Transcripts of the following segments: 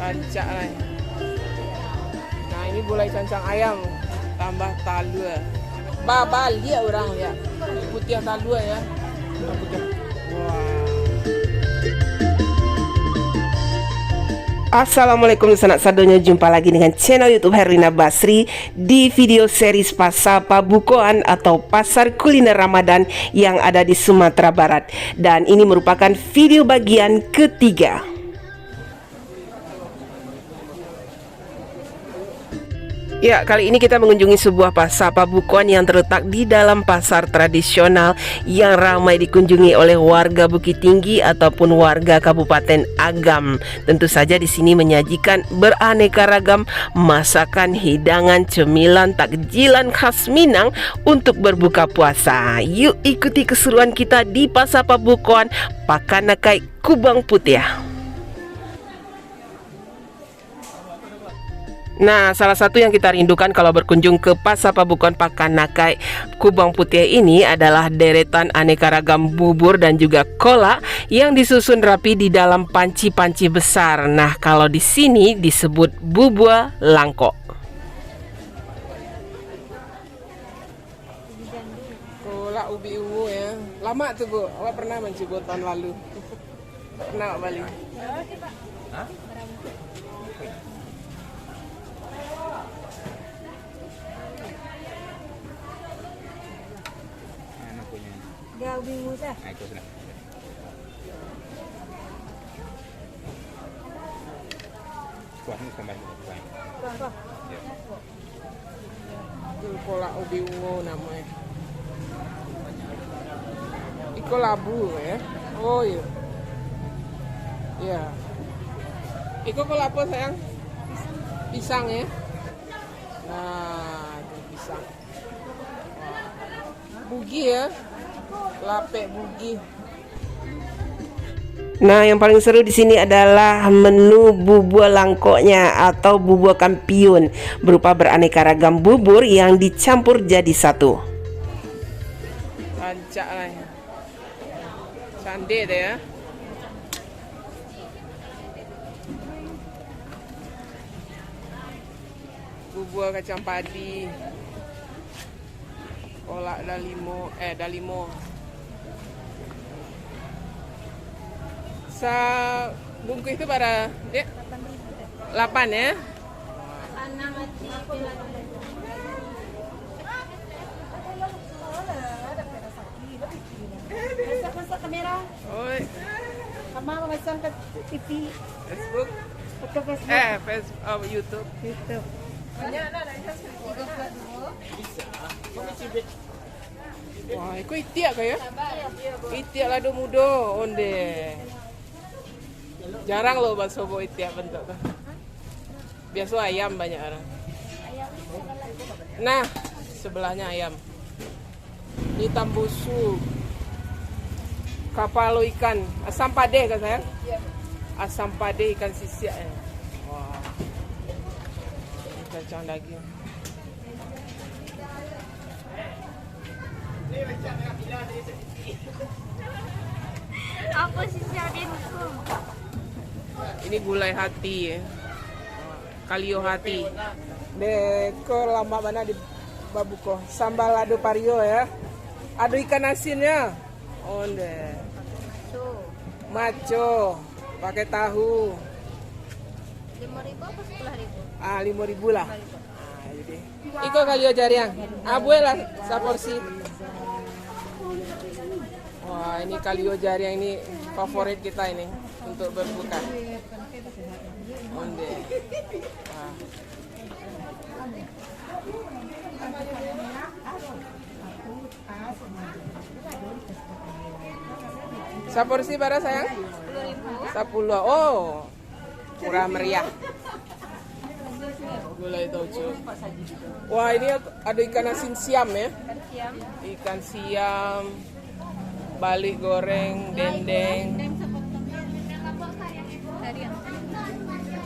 Rancak lah. Nah ini gulai cancang ayam tambah talua. Babal dia orang ya. Putih talua ya. Wah. Assalamualaikum sanak sadonya, jumpa lagi dengan channel YouTube Herlina Basri di video series Pasar Pabukoan atau Pasar Kuliner Ramadan yang ada di Sumatera Barat. Dan ini merupakan video bagian ketiga. Ya, kali ini kita mengunjungi sebuah pasar Pabukoan yang terletak di dalam pasar tradisional yang ramai dikunjungi oleh warga Bukit Tinggi ataupun warga Kabupaten Agam. Tentu saja di sini menyajikan beraneka ragam masakan, hidangan, cemilan, takjilan khas Minang untuk berbuka puasa. Yuk ikuti keseruan kita di pasar Pabukoan Pakanakai Kubang Putih. Nah, salah satu yang kita rindukan kalau berkunjung ke Pasar Pabukoan Pakanakai Kubang Putih ini adalah deretan aneka ragam bubur dan juga kolak yang disusun rapi di dalam panci-panci besar. Nah, kalau di sini disebut bubur langkok. Kolak ubi ungu ya. Lama tuh Bu, awak pernah mencoba tahun lalu. Pernah Bali? Hah? Gak bingung sah. Nah, itu sudah. Kuahnya tambah kuah. Kuah. Ya. Itu kolak ubi ungu namanya. Iko labu ya. Oh iya. Iya. Iko kolak apa sayang? Pisang ya. Nah, itu pisang. Bugi ya. Lapek bugi. Nah, yang paling seru di sini adalah menu bubur langkoknya atau bubur kampiun, berupa beraneka ragam bubur yang dicampur jadi satu. Rancak lah ya. Candai deh ya. Bubur kacang padi. Kolak dalimo. Bungkus itu pada 8 ya. Masak kamera. Oi. Sama masang ke TV. Facebook. Foto Facebook. Facebook, YouTube. YouTube. Wah, itu itiak kaya? Itiak lado mudo, onde. Jarang loh bakso bo itiak bentuk tuh. Biasa ayam banyak orang. Nah, sebelahnya ayam. Ini tambusu. Kapalo ikan, asam pade kan sayang? Asam pade ikan sisiak ya. Wah. Kacang daging. Apa sih siapin hukum? Ini gulai hati ya. Kalio hati. Deko lama mana di Babuko. Sambal ado pario ya. Ado ikan asinnya. Onde. Maco. Pakai tahu. 5.000 apa 10.000? 5.000 lah. Nah, jadi. Iko kalio jariang. Abue lah saporsi. Wah, ini kalio jariang ini favorit kita ini untuk berbuka. Onde. Wah. Saporsi pada sayang? 10.000. Oh, murah meriah. Gulai tauco. Wah, ini ada ikan asin siam ya? Ikan siam, balik goreng, dendeng.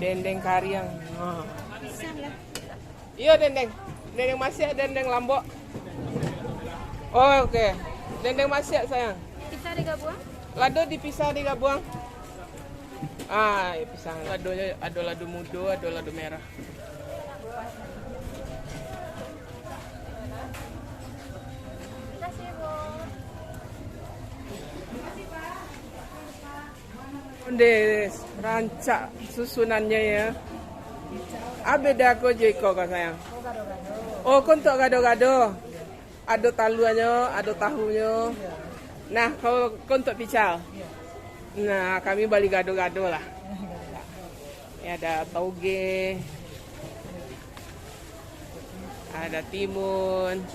Dendeng kariang. Oh. Iya dendeng. Dendeng masih dendeng lambok. Oh, oke. Dendeng masih sayang. Kita digabung? Lado dipisah digabung. Ah, ya pisang. Ladonya ada lado mudo, ada lado merah. Kasih, Bu. Des, rancak susunannya ya. Beda ko Jeko kak sayang. Oh, kau untuk gado-gado. Ada taluannya, ada tahunya. Nah, kau untuk pical. Nah, kami balik gado-gado lah. Ya, ada tauge, ada timun,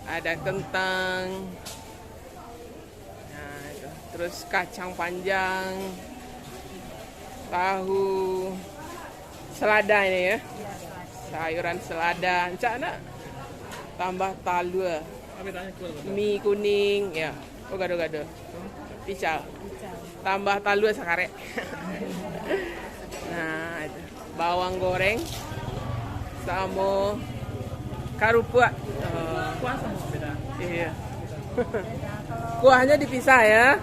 ada kentang. Nah, itu. Terus kacang panjang, tahu, selada ini ya. Sayuran selada, encak nak. Tambah talua, mie kuning, ya. Oh gado-gado, pical. Tambah talua sakarek. Nah, itu. Bawang goreng sama karupua. Kuah sama beda. Iya. Kuahnya dipisah ya.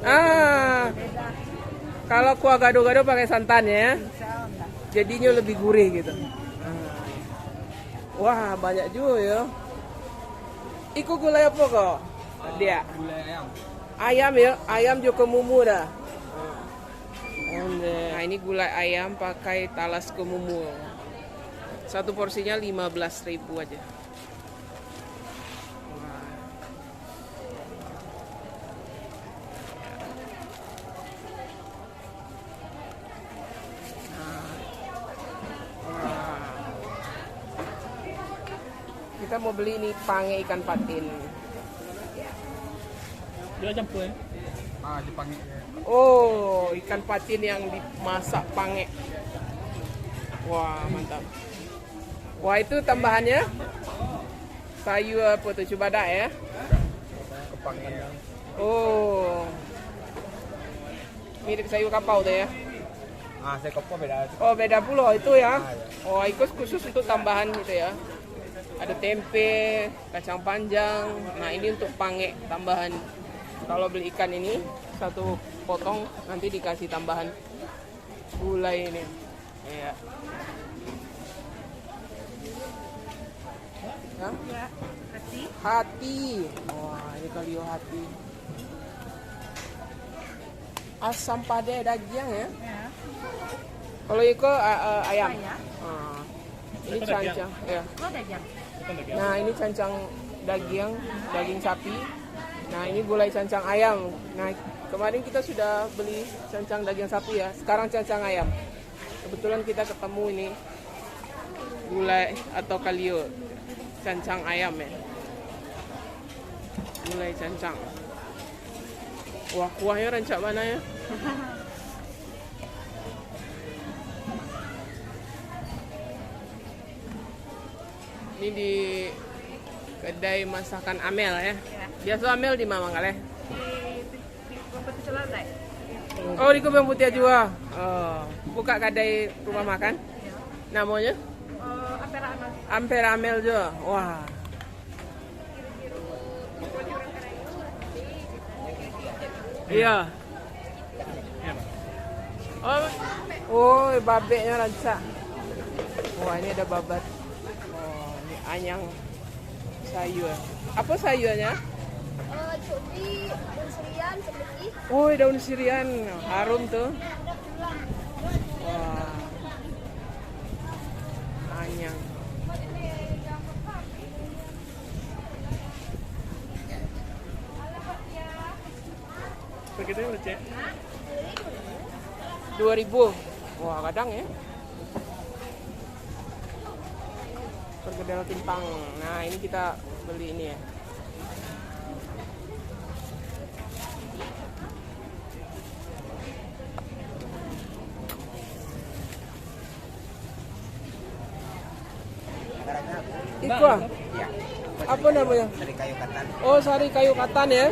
Ah, kalau kuah gado-gado pakai santan ya, jadinya lebih gurih gitu. Wah, banyak juga ya. Iku gulai apa kok? Dia. Gulai ayam. Ayam ya, ayam juga mumu dah. Nah, ini gulai ayam pakai talas kemumu. Satu porsinya 15.000 aja. Kita mau beli ini pange ikan patin. Dia campur ya? Ah, Jepang. Oh, ikan patin yang dimasak pange. Wah, mantap. Wah, itu tambahannya sayur apa tuh? Coba dah ya. Kepangan. Oh, mirip sayur kapau tuh ya. Ah, saya kopo beda. Oh, beda pula itu ya. Oh, itu khusus untuk tambahan gitu ya. Ada tempe, kacang panjang. Nah, ini untuk pange tambahan. Kalau beli ikan ini satu potong nanti dikasih tambahan gulai ini. Iya. Hah? Ya, hati. Hati. Wah, ini kalio hati. Asam pade daging ya. Ya. Kalau itu ayam. Ayam. Ah, ini cancang. Ya. Oh, daging. Nah, ini cancang daging sapi. Nah, ini gulai cancang ayam. Nah, kemarin kita sudah beli cancang daging sapi ya. Sekarang cancang ayam. Kebetulan kita ketemu ini gulai atau kalio cancang ayam ya. Gulai cancang. Wah, kuahnya rancak mana ya? Ini di kedai masakan Amel ya. Biasa Amel di mana kali? Di kompetisi selesai. Oh, di Kebun Putih juga. Oh, buka kedai rumah makan. Namanya? Ampera Amal. Ampera Amel juga. Wah. Iya. Oh, babeknya rancak. Wah, ini ada babat. Oh, ini anyang sayur. Apa sayurnya? Cobi, daun sirian, seperti. Oh, daun sirian. Harum tuh. Wah. Anyang. Begitu ya, Cek? 2.000. Wah, kadang ya. Perkedel timpang. Nah, ini kita beli ini ya. Iku ah? Ya. Apa namanya? Dari kayu katan Oh, sari kayu katan ya.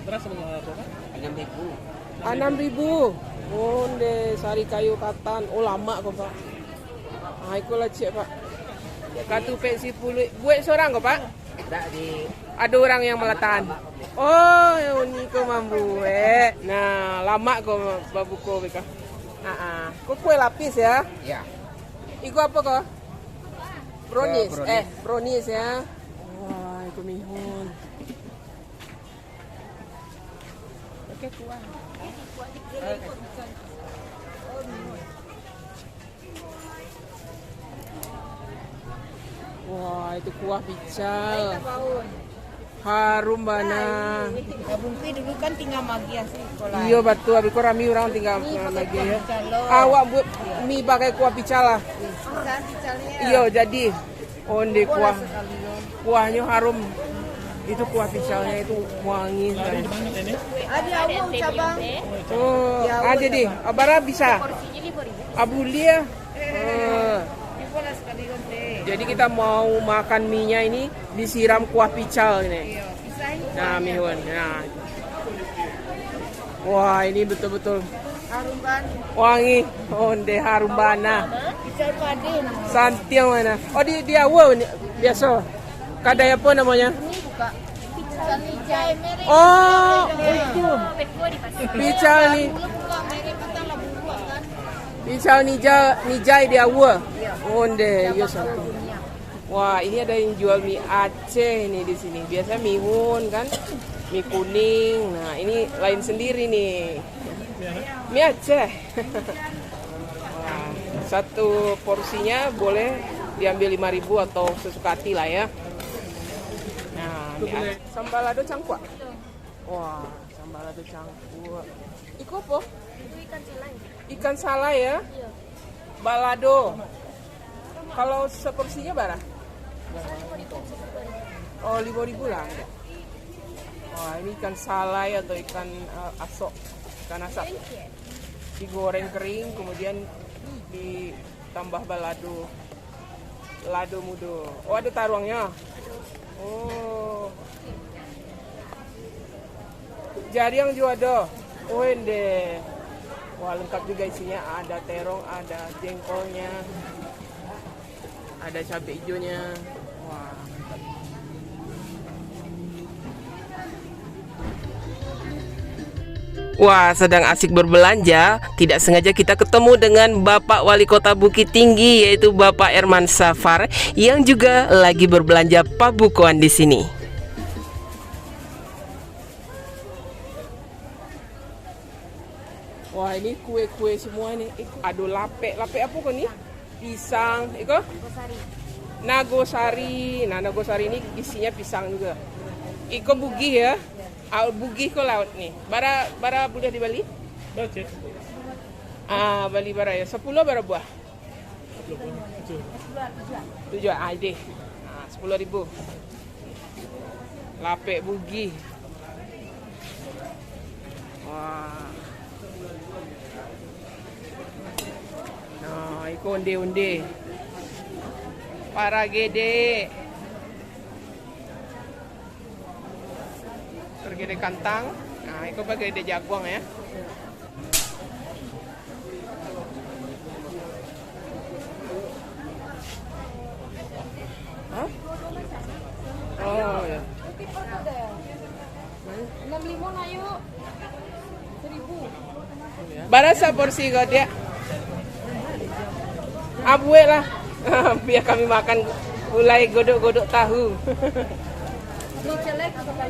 Terus berapa? 6.000. 6.000. Oh, deh sari kayu katan. Oh, lama kok, Pak. Ah, iku lah cek, Pak. Katu pek 10. Buat seorang kok, Pak? Tidak di Ada orang yang meletan. Abak, Oh, ini ko mambuwe. Nah, lama ko babuko beka. Kok kue lapis ya? Ya. Iku apa kok? Brownies. Brownies. Brownies ya. Wah, iku mihun. Oke, kuah. Wah, itu kuah pical. Harum bana. Bungki dulu kan tinggal magia sih sekolah. Iya betul, abi rami orang tinggal lagi ya. Awak buat mie pakai kuah pical lah. Susah dicalnya. Iya jadi onde kuah. Kuahnya harum. Itu kuah picalnya itu wangi sekali. Ada awal cabang. Oh, ada deh. Abara bisa. Abulia. Bola sekali lonte. Jadi kita mau makan mie-nya ini disiram kuah pical ini. Iya, pisahin. Nah, mihun. Nah. Wah, ini betul-betul Harum kan? wangi. Onde harum bana. Pical pade namanya. Santiang mana? Oh di awal nih biasa. Kadai apa namanya? Ini buka. Pical hijau merek. Oh, itu. Pical nih. Dulu buka merek kata lah buka kan. Pical nijai di awal. Onde, iya satu. Wah, ini ada yang jual mie Aceh nih di sini. Biasa mihun kan, mie kuning. Nah, ini lain sendiri nih. Mie Aceh. Wah, satu porsinya boleh diambil 5.000 atau sesuka hati lah ya. Nah, mie Aceh. Sambalado cangkua. Wah, sambalado cangkua. Iku apa? Itu ikan selai. Ikan salai ya? Iya. Balado. Kalau seporsinya berapa? Oh, 5.000 lah. Wah, ini ikan salai atau ikan asok, ikan asap. Digoreng kering, kemudian ditambah balado, lado mudo. Oh, ada taruangnya. Oh, jadi yang juga ada. Oh, ende. Wah, lengkap juga isinya. Ada terong, ada jengkolnya, ada cabai hijaunya. Wah, mantap. Wah, sedang asik berbelanja, tidak sengaja kita ketemu dengan Bapak Wali Kota Bukit Tinggi, yaitu Bapak Herman Safar, yang juga lagi berbelanja pabukuan di sini. Wah, ini kue-kue semua nih. Aduh, lape apa kok nih? Pisang, iko? Nagosari. Nah, nagosari ini isinya pisang juga. Iko bugi ya. Bugi ko laut nih. Bara boleh di Bali? Baca. Bali bara ya. 10 bara buah. 7 deh. 10.000. Lape bugi. Wah. Nah, iko onde-onde. Para gede. Pergede kantang. Nah, iko pakai gede jaguang ya. Hah? Oh ya. 6.000 na yuk. 1.000. Barasa porsi kau dia. Abue lah. Biar kami makan gulai godok-godok tahu.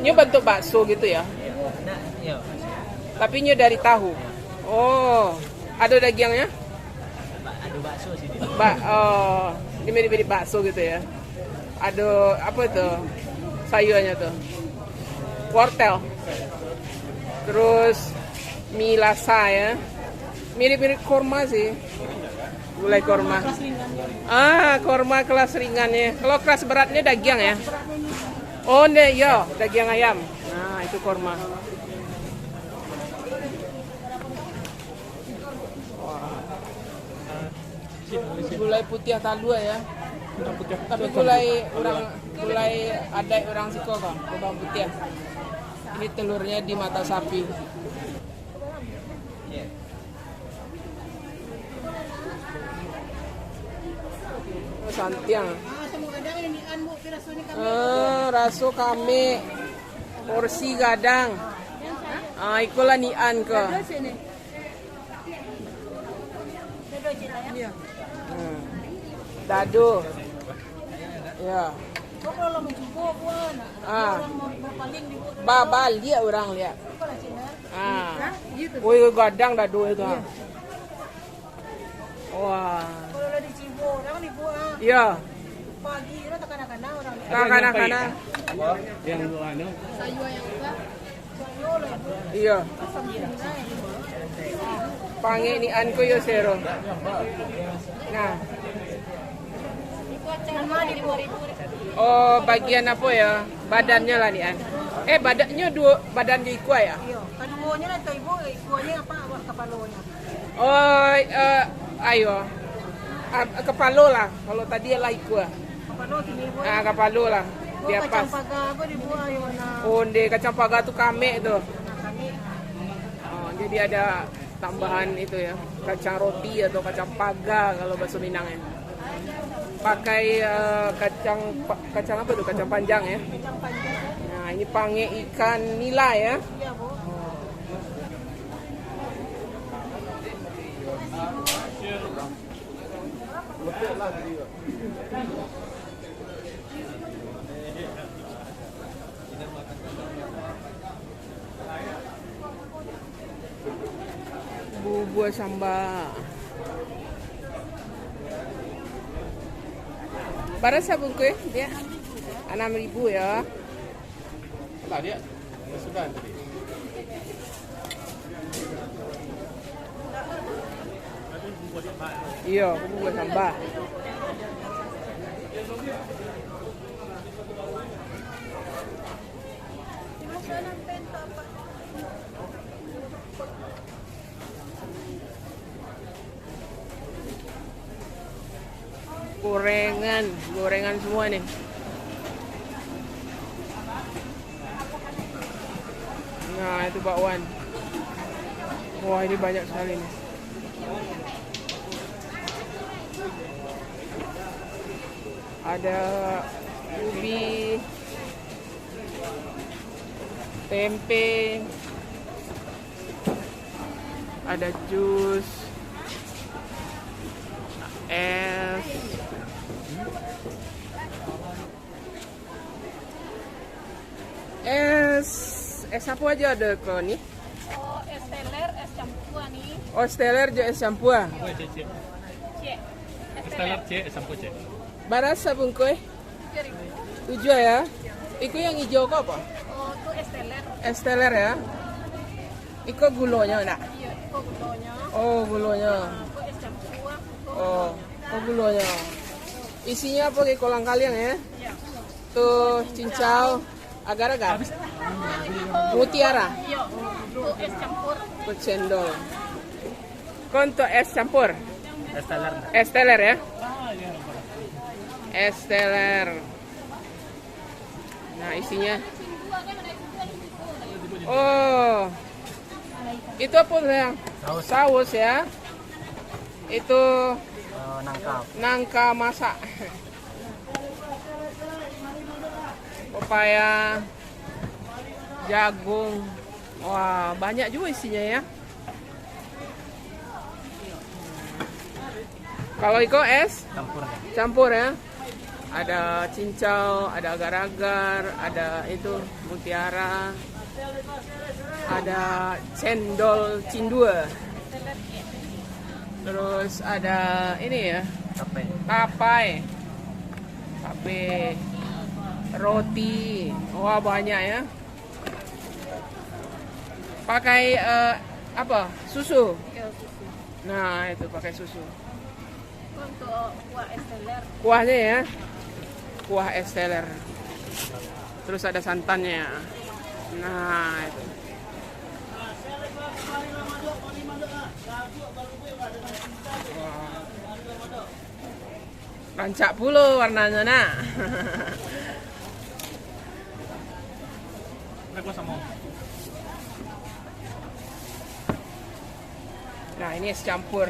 Ini bentuk bakso gitu ya? Tapi ini dari tahu. Oh, ada dagingnya? Ada bakso sih. Ini mirip-mirip bakso gitu ya? Ada apa itu? Sayurnya tuh? Wortel. Terus mie lasa ya? Mirip-mirip korma sih. Gulai korma. Korma kelas ringannya. Kalau kelas beratnya daging ya? Oh, ne, ya, daging ayam. Nah, itu korma. Gulai putih talua ya. Tapi gulai adat orang Siko kok, bawang putih. Ini telurnya di mata sapi. Santiang. Raso kami. Porsi gadang. Ikulah nian ke. Sini. Iya. Dado. Ya. Kok kalau mencoba pun. Berpaling di buat. Babal dia orang lihat. Kok lah Cina? Gitu. Woi gadang dado itu. Wah. Kalau lah di Cibo, orang di buat. Iya. Pagi orang tekan-tekan orang. Kana. Yang lu anu. Sayur yang enggak. Sayur lah ibu. Iya. Asam gula. Pange nian ko yo sero. Nah. Nama di buat. Oh, bagian apa ya? Badannya lah nian. Badannya badan di ikua ya? Iya. Keduanya lah itu ibu. Ikuanya apa? Kepalanya. Oh, ayo. Kepalo lah. Kalau tadi lah ikua. Kepala sini ibu. Kepalo lah. Dia Kacang pas. paga apa di buat ayo na. Onde kacang paga tuh kame tuh. Nah kami. Oh, jadi ada tambahan itu ya, kacang roti atau kacang paga kalau bahasa Minang ya. Pakai kacang apa tuh? Kacang panjang ya. Kacang panjang. Nah, ini pange ikan nila ya. Iya bu. Bubur sambal. Berapa bungkus dia? 6.000 ya. Lah dia. Sudah tadi. Iya, bubur sambal. Gorengan semua nih. Nah, itu bakwan. Wah, ini banyak sekali nih. Ada ubi, tempe, ada jus, es, es apa aja ada kok nih? Oh, es teler, es campur nih. Oh, steller je es campur. Cek. Cek. Es Steller cek, sampo cek. Barasa bungkus? 7.000. 7 ya. Iku yang hijau kok apa? Oh, itu es teler. Es teler ya. Iku gulonya enggak? Iya, itu gulanya. Oh, gulonya. Itu es campur. Oh, gulonya. Isinya apa kayak kolang kaliang ya? Iya. Tuh cincau, agar-agar. Mutiara, Iya, itu es campur. tuh cendol. Konto es campur. Steller. Es teler ya? Es teler. Nah, isinya. Oh. Itu apa yang? Saus ya. Itu nangka masak. Pepaya, jagung. Wah, banyak juga isinya ya. Kalau iko es campur ya. Ada cincau, ada agar-agar, ada itu mutiara, ada cendol cindua. Terus ada ini ya, tapai, roti. Wah, banyak ya. Pakai apa? Susu. Iya, susu. Nah, itu pakai susu. Untuk kuah es teler. Kuahnya ya. Kuah es teler. Terus ada santannya. Nah, itu. Wah. Rancak puluh warnanya nak. Nah, ini es campur.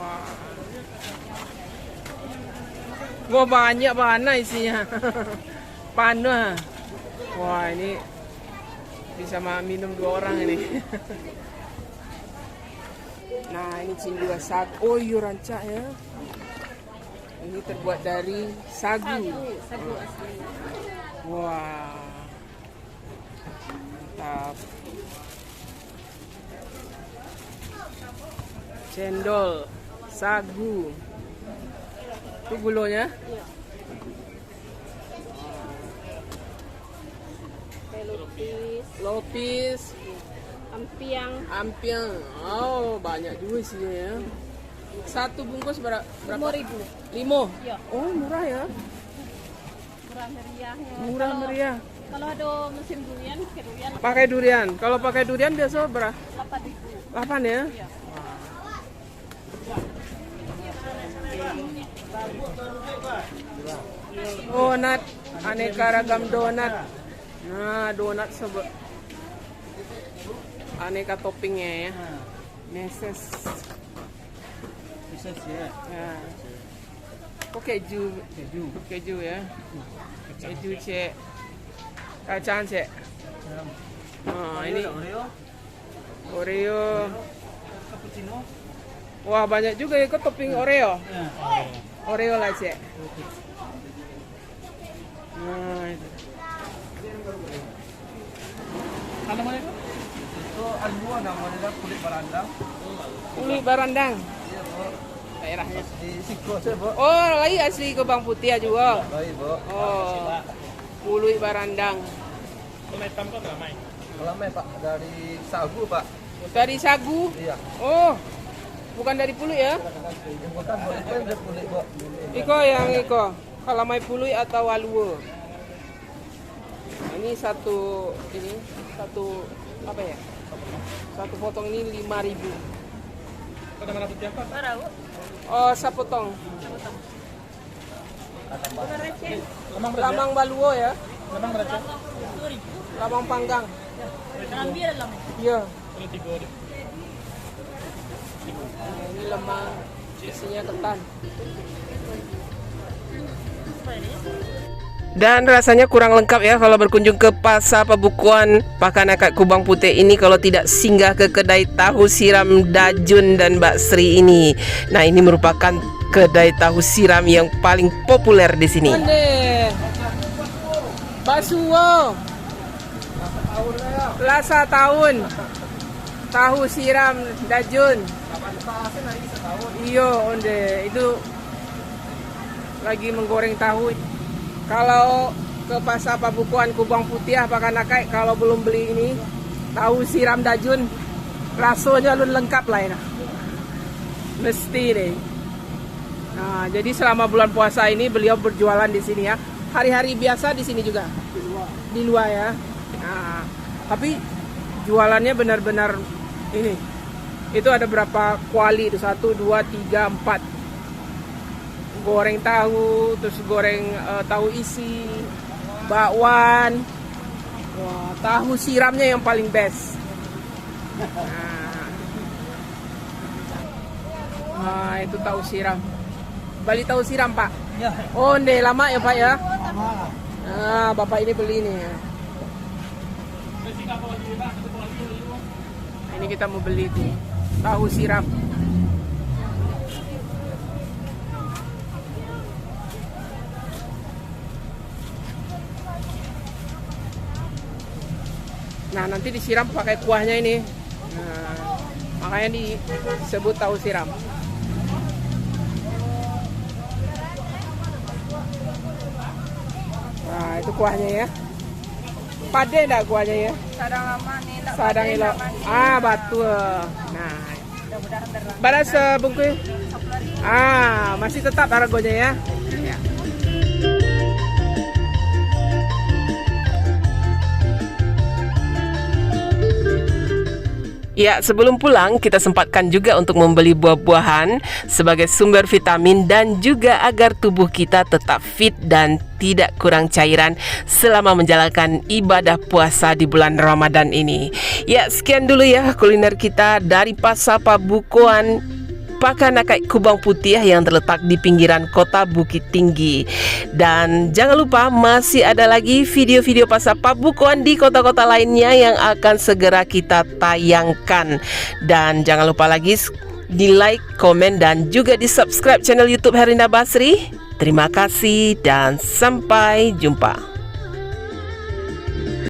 Wah. Wah, banyak mana isinya. Panas. Wah, ini bisa minum 2 orang ini. Nah, ini cindua sagu. Oh, iya rancak ya. Ini terbuat dari sagu. Sagu asli. Wah. Mantap. Cendol, sagu. Itu gulonya. Iya. Lupis, Lopis, ampiang, ampiang. Oh, banyak juga isinya ya. Satu bungkus berapa? 5.000. 5. Iya. Oh, murah ya. Murah meriahnya. Murah meriah. Kalau ada musim durian, ke durian Pakai durian. Kalau pakai durian biasa berapa? 8.000. 8 ya. Iya. Donat, aneka ragam donat. Nah, donat aneka toppingnya ya. Meses. Bisa sih ya. Ya. Kok keju? Keju. Keju ya. Keju cek. Kacang cek. Nah, ini Oreo, Oreo. cappuccino. Wah, banyak juga ya kok topping Oreo. Ya. Oreo lah cek. Nah, itu. Apa namanya itu? Itu alua namanya kulit barandang. Kulit barandang. Daerahnya. Di Siko sih, Bu. Oh, lagi asli Gebang Putih juga. Baik, Bu. Oh, kulit barandang. Kalau hitam kok ramai. Lama Pak, dari sagu Pak. Dari sagu. Iya. Oh, bukan dari puluh ya? Bukan Bu, itu yang dari kulit Bu. Iko yang iko. Kalamai puluh atau walua. Nah, ini satu apa ya? Satu potong ini 5.000. Kata mana putih apa? Barau. Oh, sapotong. Lemang berat. Lamang baluo ya. Lemang berat. Lamang panggang. Ambil lah. Iya. Kalau 3 deh. Nah, ini lemang isinya ketan. Dan rasanya kurang lengkap ya kalau berkunjung ke Pasar Pabukuan Pakanakat Kubang Putih ini kalau tidak singgah ke kedai tahu siram Dajun dan Mbak Sri ini. Nah, ini merupakan kedai tahu siram yang paling populer di sini. Basuwo. Lasa tahun. Tahu siram Dajun. Iya, onde itu lagi menggoreng tahu. Kalau ke Pasar Pabukuan Kubang Putih Pakanakai kalau belum beli ini tahu siram Dajun, rasanya lu lengkap lah ya. Mesti deh. Nah, jadi selama bulan puasa ini beliau berjualan di sini ya. Hari-hari biasa di sini juga. Di luar ya. Nah, tapi jualannya benar-benar ini. Itu ada berapa kuali itu? 1, 2, 3, 4. Goreng tahu, terus goreng tahu isi, bakwan. Wah, tahu siramnya yang paling best. Nah, itu tahu siram. Bali tahu siram, Pak. Ya. Oh, ndek lama ya, Pak ya? Nah, Bapak ini beli nih. Nah, ini kita mau beli tuh tahu siram. Nah, nanti disiram pakai kuahnya ini. Nah, makanya disebut tahu siram. Nah, itu kuahnya ya. Pade enggak kuahnya ya? Sadang lama nih, tak Sadang ilo. Ah, betul. Nah, mudah-mudahan terang. baras sebungkus. Ah, masih tetap harganya ya. Ya. Ya, sebelum pulang kita sempatkan juga untuk membeli buah-buahan sebagai sumber vitamin dan juga agar tubuh kita tetap fit dan tidak kurang cairan selama menjalankan ibadah puasa di bulan Ramadan ini. Ya, sekian dulu ya kuliner kita dari Pasar Pabukuan merupakan Nakai Kubang Putih yang terletak di pinggiran kota Bukit Tinggi. Dan jangan lupa masih ada lagi video-video pasar pabukuan di kota-kota lainnya yang akan segera kita tayangkan. Dan jangan lupa lagi di like, komen, dan juga di subscribe channel YouTube Herlinda Basri. Terima kasih dan sampai jumpa.